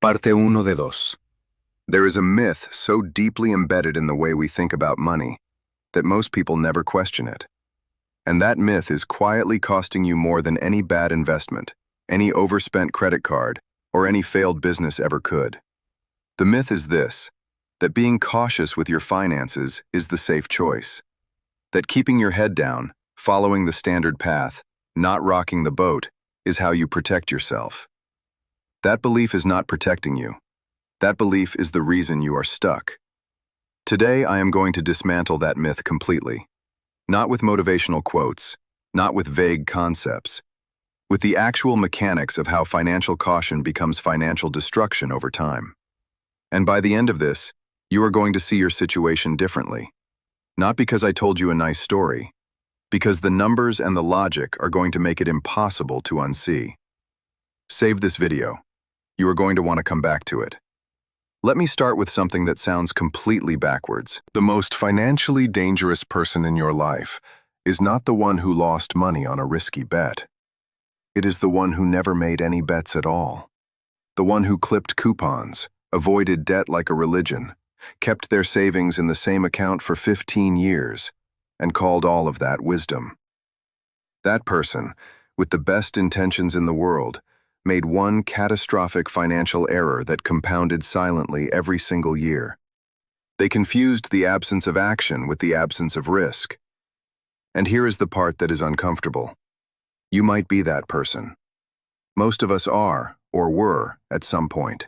Parte 1 de 2. There is a myth so deeply embedded in the way we think about money that most people never question it. And that myth is quietly costing you more than any bad investment, any overspent credit card, or any failed business ever could. The myth is this, that being cautious with your finances is the safe choice. That keeping your head down, following the standard path, not rocking the boat, is how you protect yourself. That belief is not protecting you. That belief is the reason you are stuck. Today, I am going to dismantle that myth completely. Not with motivational quotes, not with vague concepts, with the actual mechanics of how financial caution becomes financial destruction over time. And by the end of this, you are going to see your situation differently. Not because I told you a nice story, because the numbers and the logic are going to make it impossible to unsee. Save this video. You are going to want to come back to it. Let me start with something that sounds completely backwards. The most financially dangerous person in your life is not the one who lost money on a risky bet. It is the one who never made any bets at all. The one who clipped coupons, avoided debt like a religion, kept their savings in the same account for 15 years, and called all of that wisdom. That person, with the best intentions in the world, made one catastrophic financial error that compounded silently every single year. They confused the absence of action with the absence of risk. And here is the part that is uncomfortable. You might be that person. Most of us are, or were, at some point.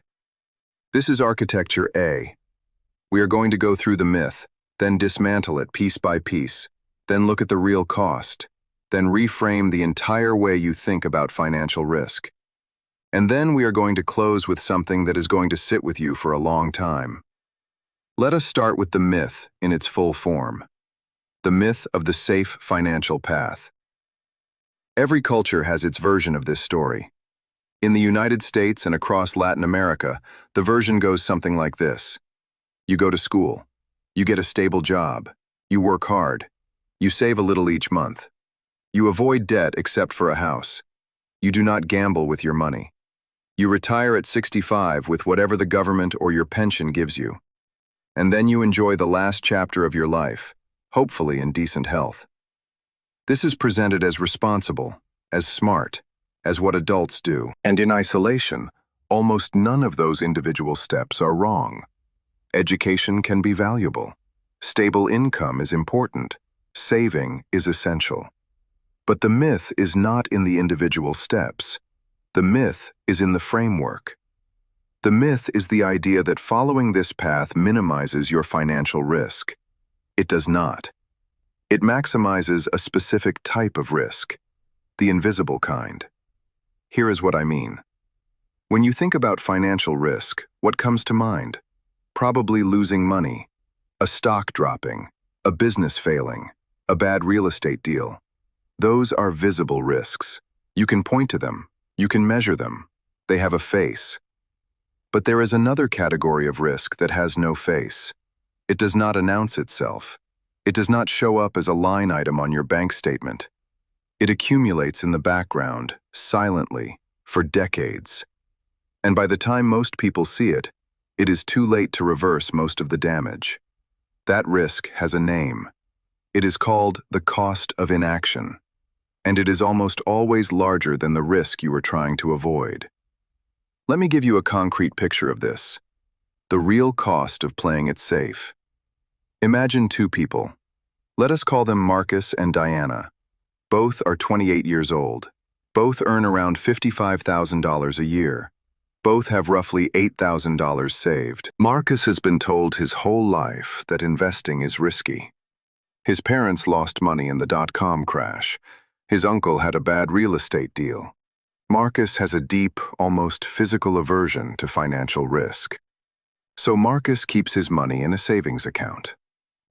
This is Architecture A. We are going to go through the myth, then dismantle it piece by piece, then look at the real cost, then reframe the entire way you think about financial risk. And then we are going to close with something that is going to sit with you for a long time. Let us start with the myth in its full form. The myth of the safe financial path. Every culture has its version of this story. In the United States and across Latin America, the version goes something like this. You go to school. You get a stable job. You work hard. You save a little each month. You avoid debt except for a house. You do not gamble with your money. You retire at 65 with whatever the government or your pension gives you. And then you enjoy the last chapter of your life, hopefully in decent health. This is presented as responsible, as smart, as what adults do. And in isolation, almost none of those individual steps are wrong. Education can be valuable. Stable income is important. Saving is essential. But the myth is not in the individual steps. The myth is in the framework. The myth is the idea that following this path minimizes your financial risk. It does not. It maximizes a specific type of risk, the invisible kind. Here is what I mean. When you think about financial risk, what comes to mind? Probably losing money, a stock dropping, a business failing, a bad real estate deal. Those are visible risks. You can point to them. You can measure them. They have a face. But there is another category of risk that has no face. It does not announce itself. It does not show up as a line item on your bank statement. It accumulates in the background, silently, for decades. And by the time most people see it, it is too late to reverse most of the damage. That risk has a name. It is called the cost of inaction. And it is almost always larger than the risk you are trying to avoid. Let me give you a concrete picture of this. The real cost of playing it safe. Imagine two people. Let us call them Marcus and Diana. Both are 28 years old. Both earn around $55,000 a year. Both have roughly $8,000 saved. Marcus has been told his whole life that investing is risky. His parents lost money in the dot-com crash. His uncle had a bad real estate deal. Marcus has a deep, almost physical aversion to financial risk. So Marcus keeps his money in a savings account.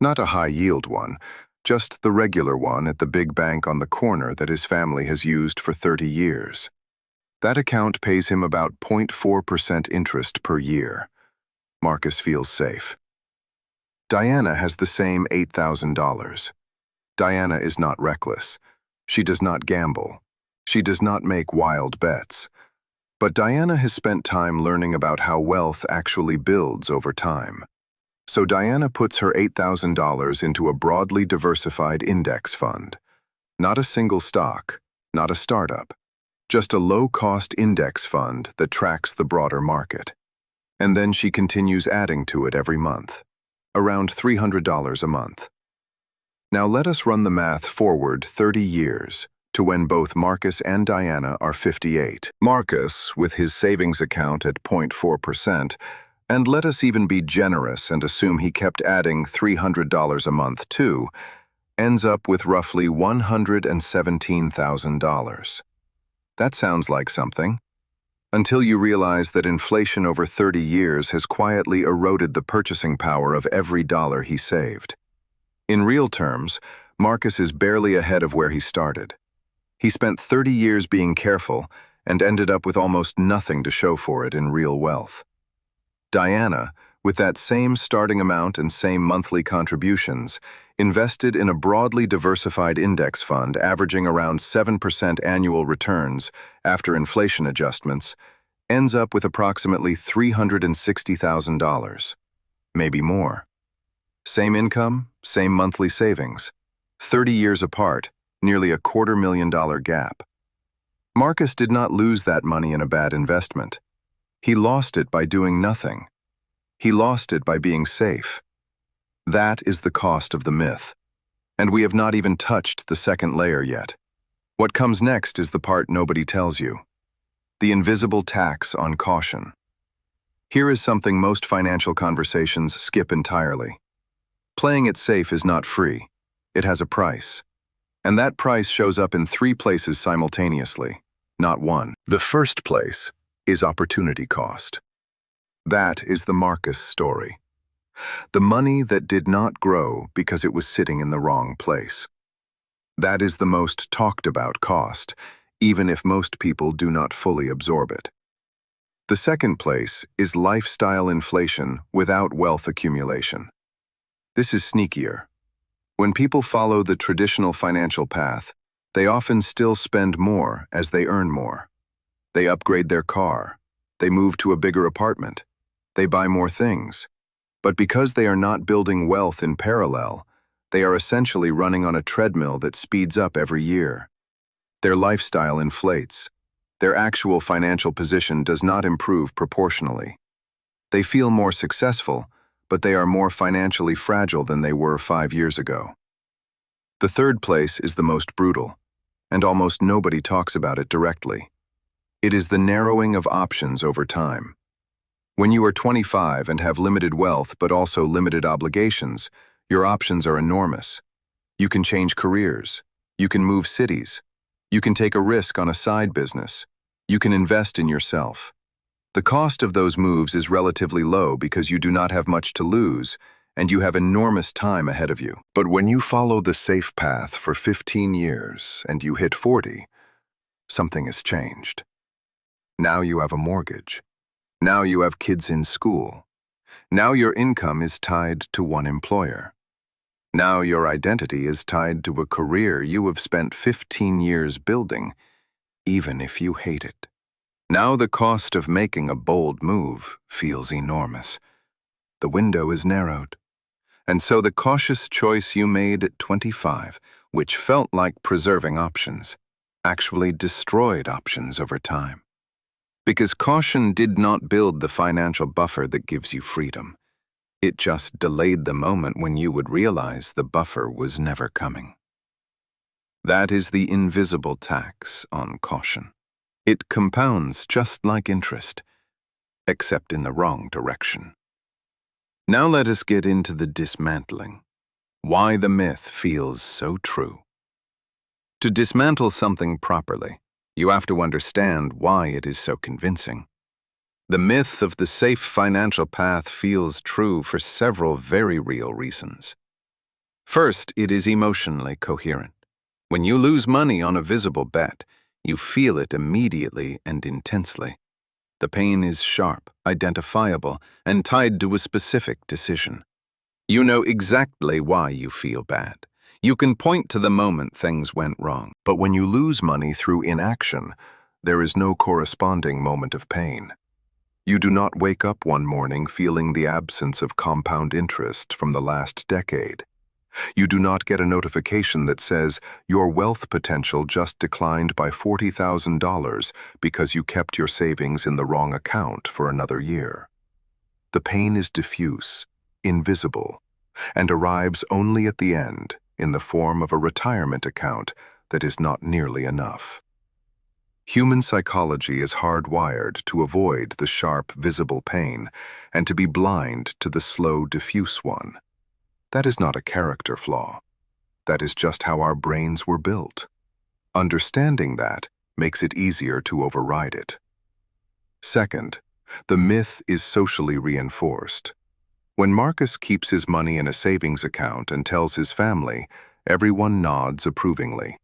Not a high-yield one, just the regular one at the big bank on the corner that his family has used for 30 years. That account pays him about 0.4% interest per year. Marcus feels safe. Diana has the same $8,000. Diana is not reckless. She does not gamble. She does not make wild bets. But Diana has spent time learning about how wealth actually builds over time. So Diana puts her $8,000 into a broadly diversified index fund. Not a single stock, not a startup, just a low-cost index fund that tracks the broader market. And then she continues adding to it every month, around $300 a month. Now let us run the math forward 30 years to when both Marcus and Diana are 58. Marcus, with his savings account at 0.4%, and let us even be generous and assume he kept adding $300 a month too, ends up with roughly $117,000. That sounds like something, until you realize that inflation over 30 years has quietly eroded the purchasing power of every dollar he saved. In real terms, Marcus is barely ahead of where he started. He spent 30 years being careful and ended up with almost nothing to show for it in real wealth. Diana, with that same starting amount and same monthly contributions, invested in a broadly diversified index fund averaging around 7% annual returns after inflation adjustments, ends up with approximately $360,000, maybe more. Same income, same monthly savings, 30 years apart, nearly a $250,000 gap. Marcus did not lose that money in a bad investment. He lost it by doing nothing. He lost it by being safe. That is the cost of the myth. And we have not even touched the second layer yet. What comes next is the part nobody tells you. The invisible tax on caution. Here is something most financial conversations skip entirely. Playing it safe is not free. It has a price. And that price shows up in 3 places simultaneously, not one. The first place is opportunity cost. That is the Marcus story. The money that did not grow because it was sitting in the wrong place. That is the most talked about cost, even if most people do not fully absorb it. The second place is lifestyle inflation without wealth accumulation. This is sneakier. When people follow the traditional financial path, they often still spend more as they earn more. They upgrade their car. They move to a bigger apartment. They buy more things. But because they are not building wealth in parallel, they are essentially running on a treadmill that speeds up every year. Their lifestyle inflates. Their actual financial position does not improve proportionally. They feel more successful, but they are more financially fragile than they were 5 years ago. The third place is the most brutal, and almost nobody talks about it directly. It is the narrowing of options over time. When you are 25 and have limited wealth but also limited obligations, your options are enormous. You can change careers. You can move cities. You can take a risk on a side business. You can invest in yourself. The cost of those moves is relatively low because you do not have much to lose, and you have enormous time ahead of you. But when you follow the safe path for 15 years and you hit 40, something has changed. Now you have a mortgage. Now you have kids in school. Now your income is tied to one employer. Now your identity is tied to a career you have spent 15 years building, even if you hate it. Now the cost of making a bold move feels enormous. The window is narrowed. And so the cautious choice you made at 25, which felt like preserving options, actually destroyed options over time. Because caution did not build the financial buffer that gives you freedom. It just delayed the moment when you would realize the buffer was never coming. That is the invisible tax on caution. It compounds just like interest, except in the wrong direction. Now let us get into the dismantling. Why the myth feels so true. To dismantle something properly, you have to understand why it is so convincing. The myth of the safe financial path feels true for several very real reasons. First, it is emotionally coherent. When you lose money on a visible bet, you feel it immediately and intensely. The pain is sharp, identifiable, and tied to a specific decision. You know exactly why you feel bad. You can point to the moment things went wrong. But when you lose money through inaction, there is no corresponding moment of pain. You do not wake up one morning feeling the absence of compound interest from the last decade. You do not get a notification that says your wealth potential just declined by $40,000 because you kept your savings in the wrong account for another year. The pain is diffuse, invisible, and arrives only at the end in the form of a retirement account that is not nearly enough. Human psychology is hardwired to avoid the sharp, visible pain and to be blind to the slow, diffuse one. That is not a character flaw. That is just how our brains were built. Understanding that makes it easier to override it. Second, the myth is socially reinforced. When Marcus keeps his money in a savings account and tells his family, everyone nods approvingly.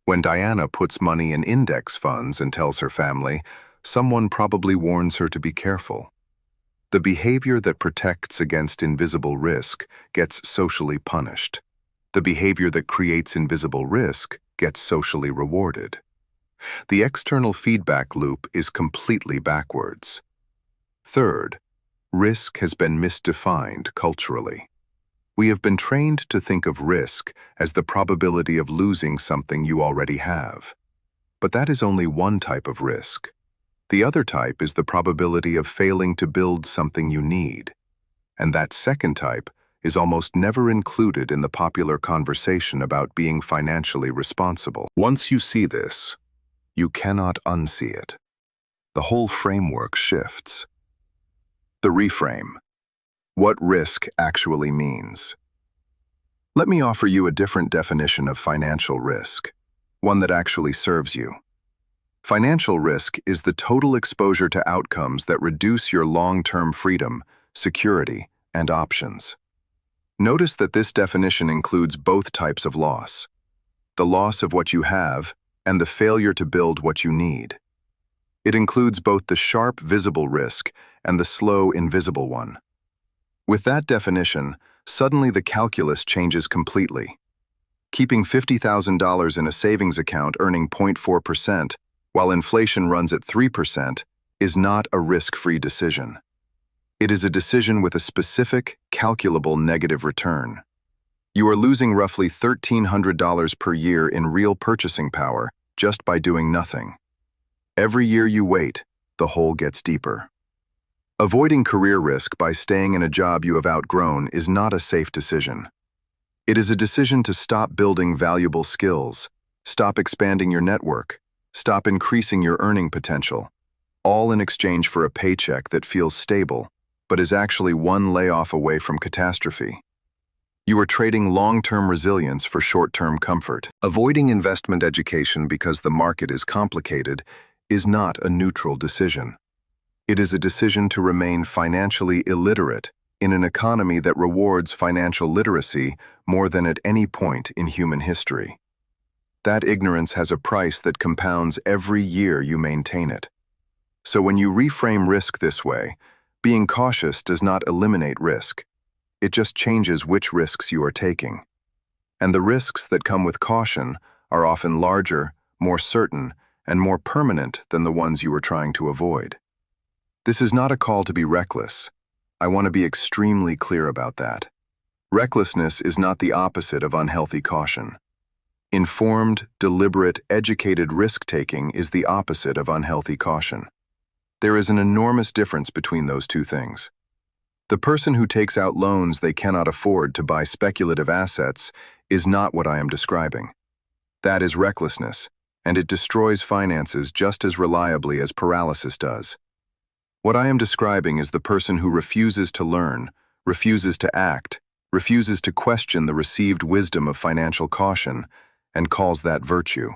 When Diana puts money in index funds and tells her family, someone probably warns her to be careful. The behavior that protects against invisible risk gets socially punished. The behavior that creates invisible risk gets socially rewarded. The external feedback loop is completely backwards. Third, risk has been misdefined culturally. We have been trained to think of risk as the probability of losing something you already have. But that is only one type of risk. The other type is the probability of failing to build something you need. And that second type is almost never included in the popular conversation about being financially responsible. Once you see this, you cannot unsee it. The whole framework shifts. The reframe. What risk actually means. Let me offer you a different definition of financial risk, one that actually serves you. Financial risk is the total exposure to outcomes that reduce your long-term freedom, security, and options. Notice that this definition includes both types of loss: the loss of what you have and the failure to build what you need. It includes both the sharp, visible risk and the slow, invisible one. With that definition, suddenly the calculus changes completely. Keeping $50,000 in a savings account earning 0.4% while inflation runs at 3% is not a risk-free decision. It is a decision with a specific, calculable negative return. You are losing roughly $1,300 per year in real purchasing power just by doing nothing. Every year you wait, the hole gets deeper. Avoiding career risk by staying in a job you have outgrown is not a safe decision. It is a decision to stop building valuable skills, stop expanding your network, stop increasing your earning potential, all in exchange for a paycheck that feels stable, but is actually one layoff away from catastrophe. You are trading long-term resilience for short-term comfort. Avoiding investment education because the market is complicated is not a neutral decision. It is a decision to remain financially illiterate in an economy that rewards financial literacy more than at any point in human history. That ignorance has a price that compounds every year you maintain it. So when you reframe risk this way, being cautious does not eliminate risk. It just changes which risks you are taking. And the risks that come with caution are often larger, more certain, and more permanent than the ones you are trying to avoid. This is not a call to be reckless. I want to be extremely clear about that. Recklessness is not the opposite of unhealthy caution. Informed, deliberate, educated risk-taking is the opposite of unhealthy caution. There is an enormous difference between those two things. The person who takes out loans they cannot afford to buy speculative assets is not what I am describing. That is recklessness, and it destroys finances just as reliably as paralysis does. What I am describing is the person who refuses to learn, refuses to act, refuses to question the received wisdom of financial caution, and calls that virtue.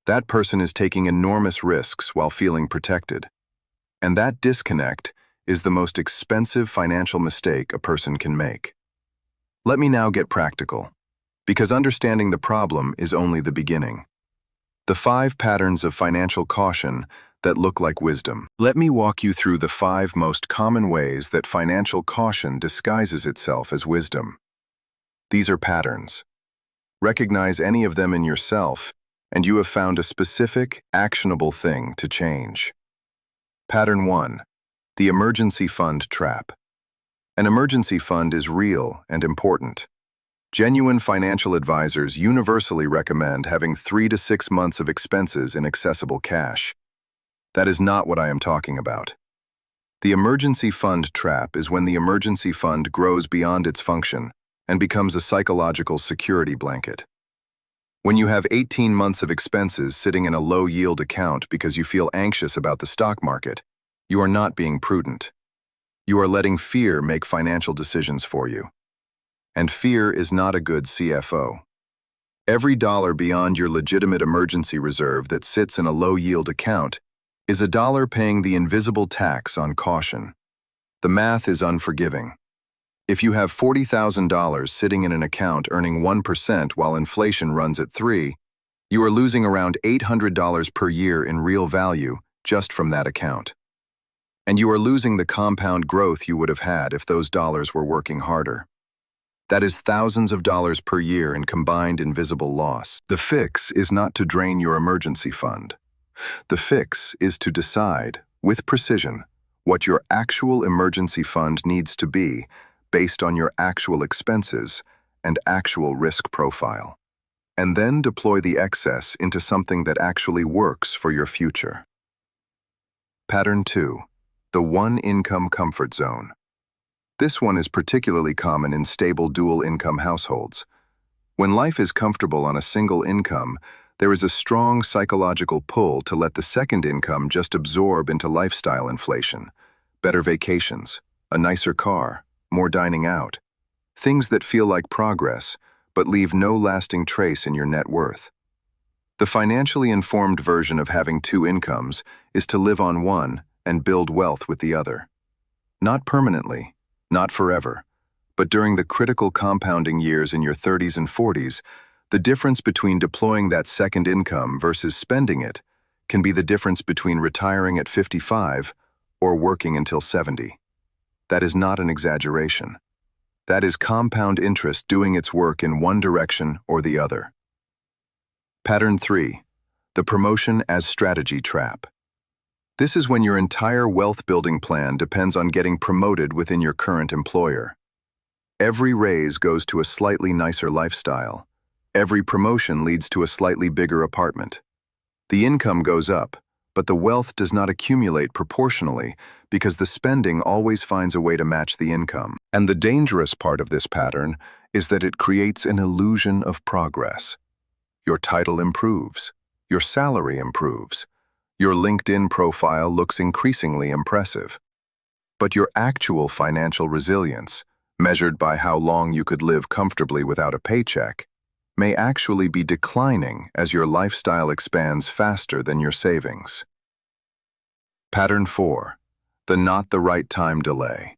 That person is taking enormous risks while feeling protected. And that disconnect is the most expensive financial mistake a person can make. Let me now get practical, because understanding the problem is only the beginning. The 5 patterns of financial caution that look like wisdom. Let me walk you through the 5 most common ways that financial caution disguises itself as wisdom. These are patterns. Recognize any of them in yourself, and you have found a specific, actionable thing to change. Pattern 1. The emergency fund trap. An emergency fund is real and important. Genuine financial advisors universally recommend having 3 to 6 months of expenses in accessible cash. That is not what I am talking about. The emergency fund trap is when the emergency fund grows beyond its function and becomes a psychological security blanket. When you have 18 months of expenses sitting in a low-yield account because you feel anxious about the stock market, you are not being prudent. You are letting fear make financial decisions for you. And fear is not a good CFO. Every dollar beyond your legitimate emergency reserve that sits in a low-yield account is a dollar paying the invisible tax on caution. The math is unforgiving. If you have $40,000 sitting in an account earning 1% while inflation runs at 3%, you are losing around $800 per year in real value just from that account. And you are losing the compound growth you would have had if those dollars were working harder. That is thousands of dollars per year in combined invisible loss. The fix is not to drain your emergency fund. The fix is to decide, with precision, what your actual emergency fund needs to be based on your actual expenses and actual risk profile, and then deploy the excess into something that actually works for your future. Pattern 2. The one-income comfort zone. This one is particularly common in stable dual-income households. When life is comfortable on a single income, there is a strong psychological pull to let the second income just absorb into lifestyle inflation. Better vacations, a nicer car, more dining out. Things that feel like progress, but leave no lasting trace in your net worth. The financially informed version of having two incomes is to live on one and build wealth with the other. Not permanently, not forever, but during the critical compounding years in your 30s and 40s, the difference between deploying that second income versus spending it can be the difference between retiring at 55 or working until 70. That is not an exaggeration. That is compound interest doing its work in one direction or the other. Pattern 3. The promotion as strategy trap. This is when your entire wealth-building plan depends on getting promoted within your current employer. Every raise goes to a slightly nicer lifestyle. Every promotion leads to a slightly bigger apartment. The income goes up, but the wealth does not accumulate proportionally because the spending always finds a way to match the income. And the dangerous part of this pattern is that it creates an illusion of progress. Your title improves. Your salary improves. Your LinkedIn profile looks increasingly impressive. But your actual financial resilience, measured by how long you could live comfortably without a paycheck, may actually be declining as your lifestyle expands faster than your savings. Pattern 4. The not the right time delay.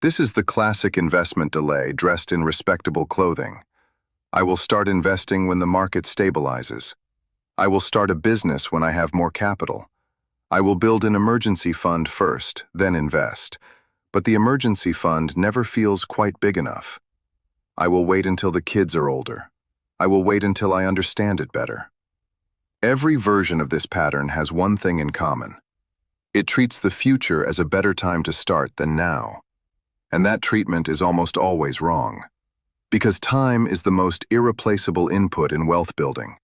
This is the classic investment delay dressed in respectable clothing. I will start investing when the market stabilizes. I will start a business when I have more capital. I will build an emergency fund first, then invest. But the emergency fund never feels quite big enough. I will wait until the kids are older. I will wait until I understand it better. Every version of this pattern has one thing in common. It treats the future as a better time to start than now. And that treatment is almost always wrong. Because time is the most irreplaceable input in wealth building.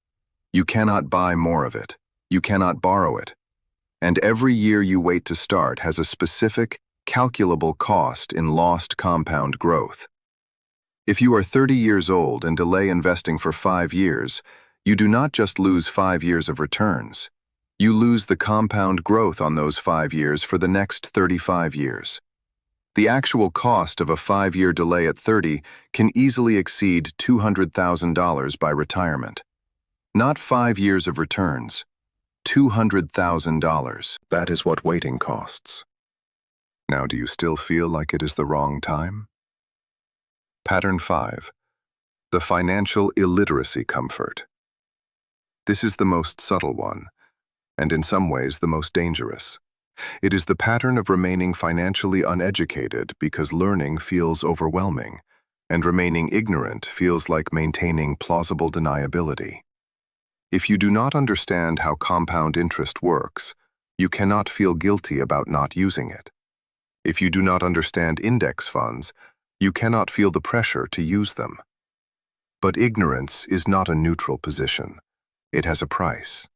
You cannot buy more of it. You cannot borrow it. And every year you wait to start has a specific, calculable cost in lost compound growth. If you are 30 years old and delay investing for 5 years, you do not just lose 5 years of returns. You lose the compound growth on those 5 years for the next 35 years. The actual cost of a 5-year delay at 30 can easily exceed $200,000 by retirement. Not 5 years of returns, $200,000. That is what waiting costs. Now, do you still feel like it is the wrong time? Pattern 5. The financial illiteracy comfort. This is the most subtle one, and in some ways the most dangerous. It is the pattern of remaining financially uneducated because learning feels overwhelming, and remaining ignorant feels like maintaining plausible deniability. If you do not understand how compound interest works, you cannot feel guilty about not using it. If you do not understand index funds, you cannot feel the pressure to use them. But ignorance is not a neutral position. It has a price.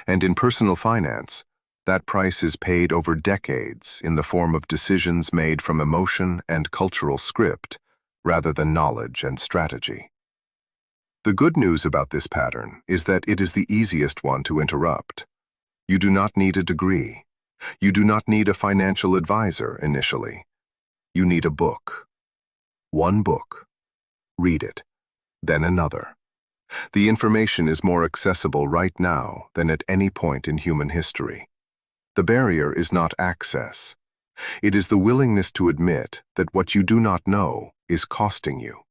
And in personal finance, that price is paid over decades in the form of decisions made from emotion and cultural script, rather than knowledge and strategy. The good news about this pattern is that it is the easiest one to interrupt. You do not need a degree. You do not need a financial advisor initially. You need a book. One book. Read it. Then another. The information is more accessible right now than at any point in human history. The barrier is not access. It is the willingness to admit that what you do not know is costing you.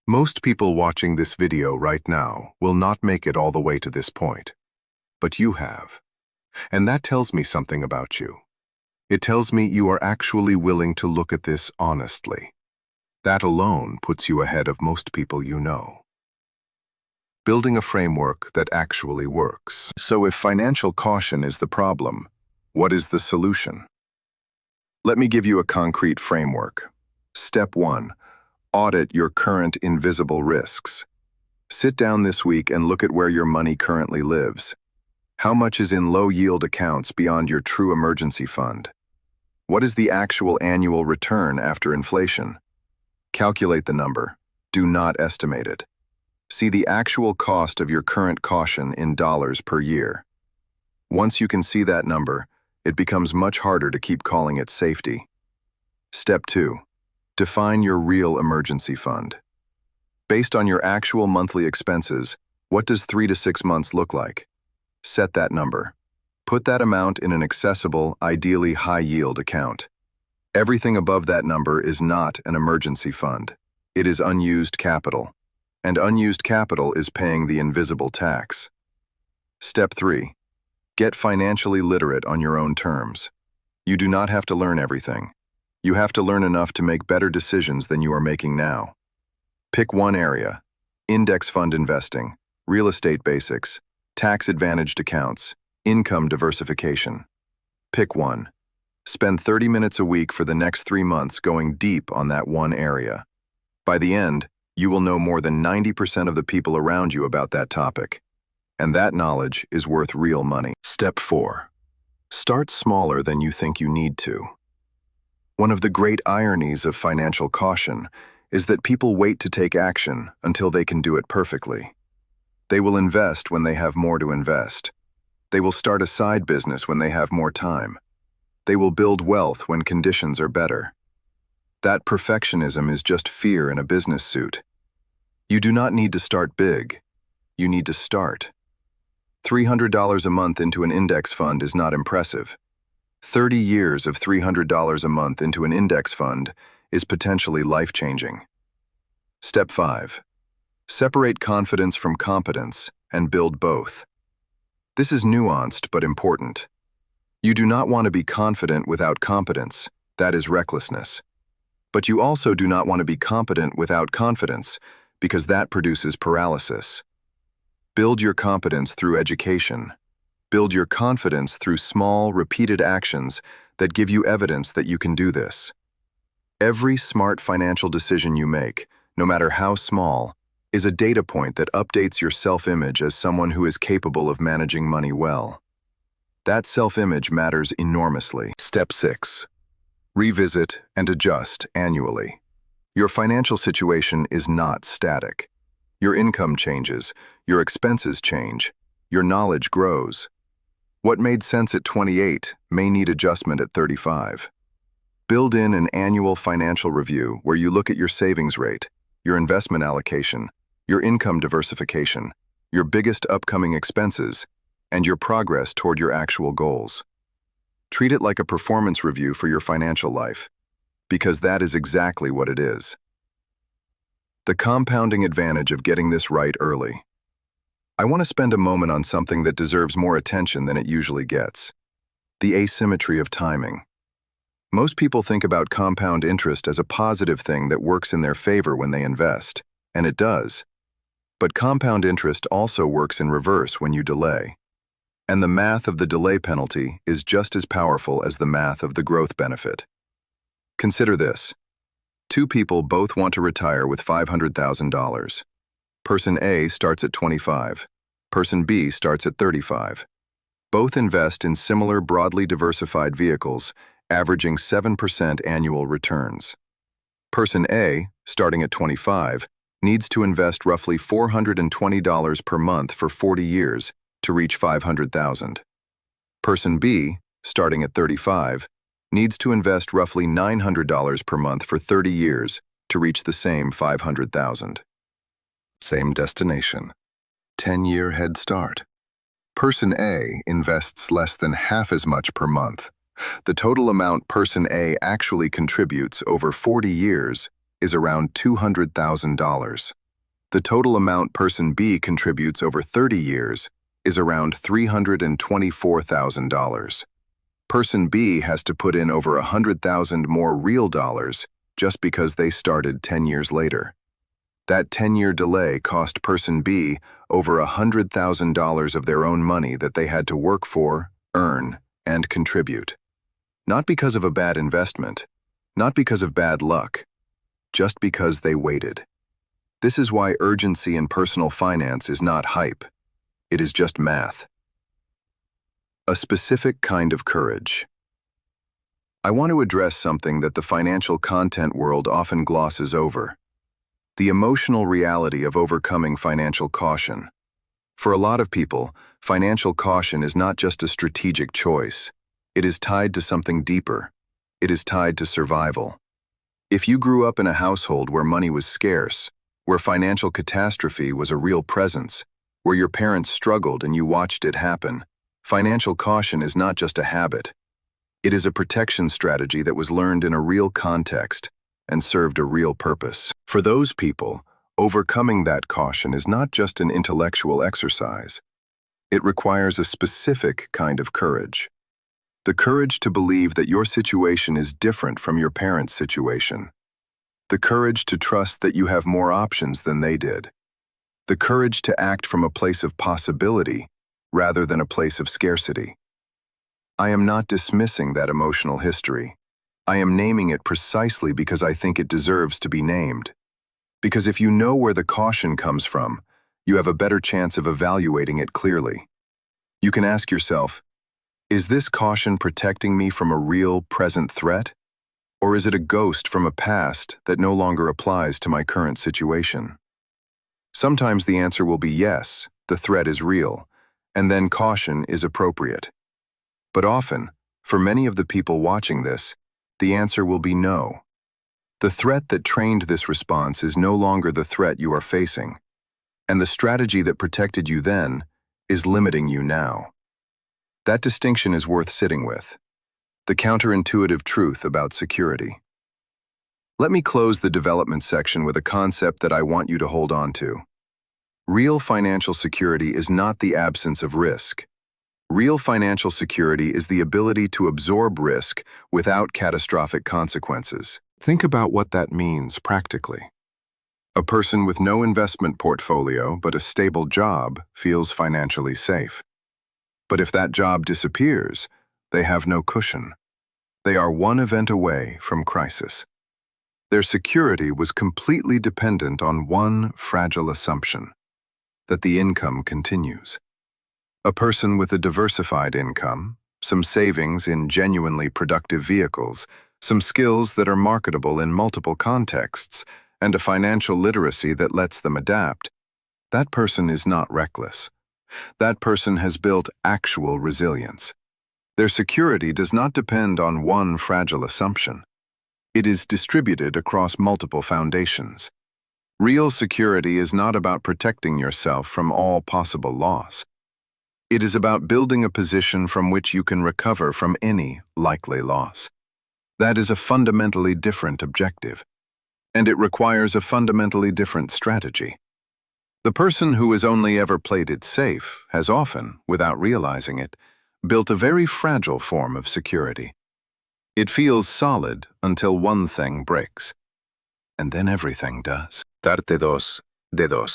Most people watching this video right now will not make it all the way to this point, but you have. And that tells me something about you. It tells me you are actually willing to look at this honestly. That alone puts you ahead of most people you know. Building a framework that actually works. So if financial caution is the problem, what is the solution? Let me give you a concrete framework. Step 1. Audit your current invisible risks. Sit down this week and look at where your money currently lives. How much is in low-yield accounts beyond your true emergency fund? What is the actual annual return after inflation? Calculate the number. Do not estimate it. See the actual cost of your current caution in dollars per year. Once you can see that number, it becomes much harder to keep calling it safety. Step 2. Define your real emergency fund. Based on your actual monthly expenses, what does 3 to 6 months look like? Set that number. Put that amount in an accessible, ideally high-yield account. Everything above that number is not an emergency fund. It is unused capital. And unused capital is paying the invisible tax. Step 3. Get financially literate on your own terms. You do not have to learn everything. You have to learn enough to make better decisions than you are making now. Pick one area: index fund investing, real estate basics, tax-advantaged accounts, income diversification. Pick one. Spend 30 minutes a week for the next 3 months going deep on that one area. By the end, you will know more than 90% of the people around you about that topic. And that knowledge is worth real money. Step 4. Start smaller than you think you need to. One of the great ironies of financial caution is that people wait to take action until they can do it perfectly. They will invest when they have more to invest. They will start a side business when they have more time. They will build wealth when conditions are better. That perfectionism is just fear in a business suit. You do not need to start big. You need to start. $300 a month into an index fund is not impressive. 30 years of $300 a month into an index fund is potentially life-changing. Step 5. Separate confidence from competence and build both. This is nuanced but important. You do not want to be confident without competence. That is recklessness. But you also do not want to be competent without confidence, because that produces paralysis. Build your competence through education. Build your confidence through small, repeated actions that give you evidence that you can do this. Every smart financial decision you make, no matter how small, is a data point that updates your self-image as someone who is capable of managing money well. That self-image matters enormously. Step 6. Revisit and adjust annually. Your financial situation is not static. Your income changes, your expenses change, your knowledge grows. What made sense at 28 may need adjustment at 35. Build in an annual financial review where you look at your savings rate, your investment allocation, your income diversification, your biggest upcoming expenses, and your progress toward your actual goals. Treat it like a performance review for your financial life, because that is exactly what it is. The compounding advantage of getting this right early. I want to spend a moment on something that deserves more attention than it usually gets: the asymmetry of timing. Most people think about compound interest as a positive thing that works in their favor when they invest, and it does. But compound interest also works in reverse when you delay. And the math of the delay penalty is just as powerful as the math of the growth benefit. Consider this. Two people both want to retire with $500,000. Person A starts at 25. Person B starts at 35. Both invest in similar broadly diversified vehicles, averaging 7% annual returns. Person A, starting at 25, needs to invest roughly $420 per month for 40 years to reach $500,000. Person B, starting at 35, needs to invest roughly $900 per month for 30 years to reach the same $500,000. Same destination. 10-year head start. Person A invests less than half as much per month. The total amount Person A actually contributes over 40 years is around $200,000. The total amount Person B contributes over 30 years is around $324,000. Person B has to put in over $100,000 more real dollars just because they started 10 years later. That 10-year delay cost Person B over $100,000 of their own money that they had to work for, earn, and contribute. Not because of a bad investment, not because of bad luck, just because they waited. This is why urgency in personal finance is not hype. It is just math. A specific kind of courage. I want to address something that the financial content world often glosses over: the emotional reality of overcoming financial caution. For a lot of people, financial caution is not just a strategic choice. It is tied to something deeper. It is tied to survival. If you grew up in a household where money was scarce, where financial catastrophe was a real presence, where your parents struggled and you watched it happen, financial caution is not just a habit. It is a protection strategy that was learned in a real context and served a real purpose. For those people, overcoming that caution is not just an intellectual exercise. It requires a specific kind of courage. The courage to believe that your situation is different from your parents' situation. The courage to trust that you have more options than they did. The courage to act from a place of possibility rather than a place of scarcity. I am not dismissing that emotional history. I am naming it precisely because I think it deserves to be named. Because if you know where the caution comes from, you have a better chance of evaluating it clearly. You can ask yourself, is this caution protecting me from a real, present threat? Or is it a ghost from a past that no longer applies to my current situation? Sometimes the answer will be yes, the threat is real, and then caution is appropriate. But often, for many of the people watching this, the answer will be no. The threat that trained this response is no longer the threat you are facing, and the strategy that protected you then is limiting you now. That distinction is worth sitting with. The counterintuitive truth about security. Let me close the development section with a concept that I want you to hold on to. Real financial security is not the absence of risk. Real financial security is the ability to absorb risk without catastrophic consequences. Think about what that means practically. A person with no investment portfolio but a stable job feels financially safe. But if that job disappears, they have no cushion. They are one event away from crisis. Their security was completely dependent on one fragile assumption: that the income continues. A person with a diversified income, some savings in genuinely productive vehicles, some skills that are marketable in multiple contexts, and a financial literacy that lets them adapt, that person is not reckless. That person has built actual resilience. Their security does not depend on one fragile assumption. It is distributed across multiple foundations. Real security is not about protecting yourself from all possible loss. It is about building a position from which you can recover from any likely loss. That is a fundamentally different objective, and it requires a fundamentally different strategy. The person who has only ever played it safe has often, without realizing it, built a very fragile form of security. It feels solid until one thing breaks, and then everything does. Parte 2, de 2.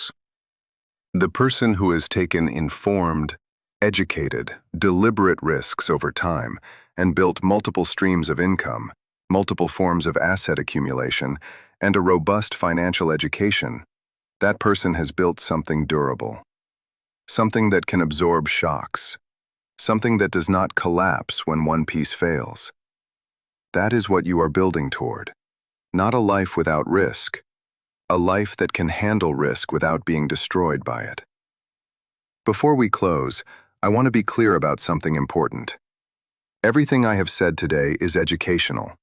The person who has taken informed, educated, deliberate risks over time and built multiple streams of income, multiple forms of asset accumulation, and a robust financial education, that person has built something durable. Something that can absorb shocks. Something that does not collapse when one piece fails. That is what you are building toward. Not a life without risk. A life that can handle risk without being destroyed by it. Before we close, I want to be clear about something important. Everything I have said today is educational.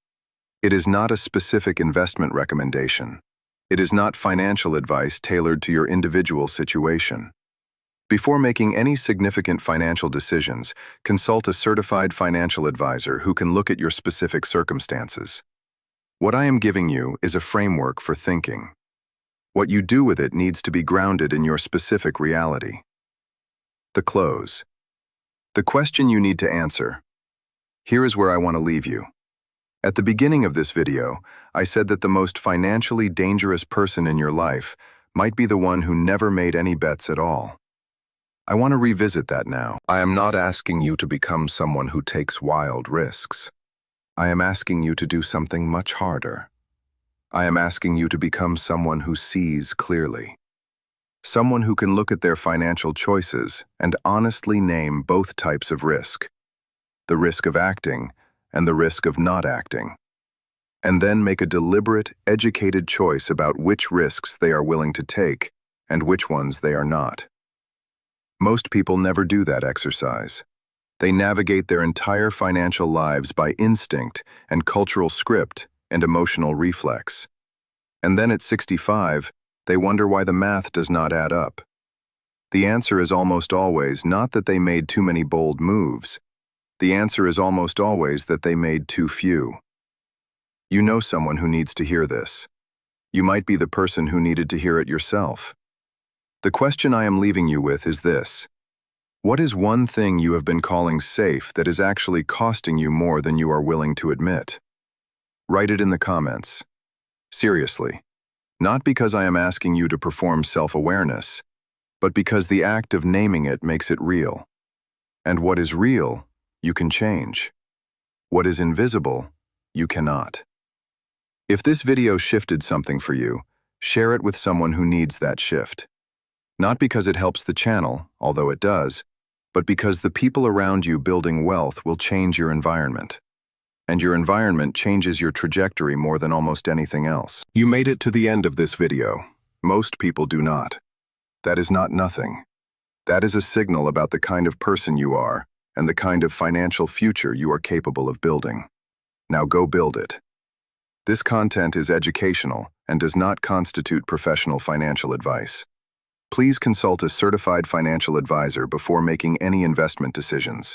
It is not a specific investment recommendation. It is not financial advice tailored to your individual situation. Before making any significant financial decisions, consult a certified financial advisor who can look at your specific circumstances. What I am giving you is a framework for thinking. What you do with it needs to be grounded in your specific reality. The close. The question you need to answer. Here is where I want to leave you. At the beginning of this video, I said that the most financially dangerous person in your life might be the one who never made any bets at all. I want to revisit that now. I am not asking you to become someone who takes wild risks. I am asking you to do something much harder. I am asking you to become someone who sees clearly. Someone who can look at their financial choices and honestly name both types of risk. The risk of acting and the risk of not acting. And then make a deliberate, educated choice about which risks they are willing to take and which ones they are not. Most people never do that exercise. They navigate their entire financial lives by instinct and cultural script and emotional reflex. And then at 65, they wonder why the math does not add up. The answer is almost always not that they made too many bold moves. The answer is almost always that they made too few. You know someone who needs to hear this. You might be the person who needed to hear it yourself. The question I am leaving you with is this. What is one thing you have been calling safe that is actually costing you more than you are willing to admit? Write it in the comments. Seriously. Not because I am asking you to perform self-awareness, but because the act of naming it makes it real. And what is real, you can change. What is invisible, you cannot. If this video shifted something for you, share it with someone who needs that shift. Not because it helps the channel, although it does, but because the people around you building wealth will change your environment. And your environment changes your trajectory more than almost anything else. You made it to the end of this video. Most people do not. That is not nothing. That is a signal about the kind of person you are and the kind of financial future you are capable of building. Now go build it. This content is educational and does not constitute professional financial advice. Please consult a certified financial advisor before making any investment decisions.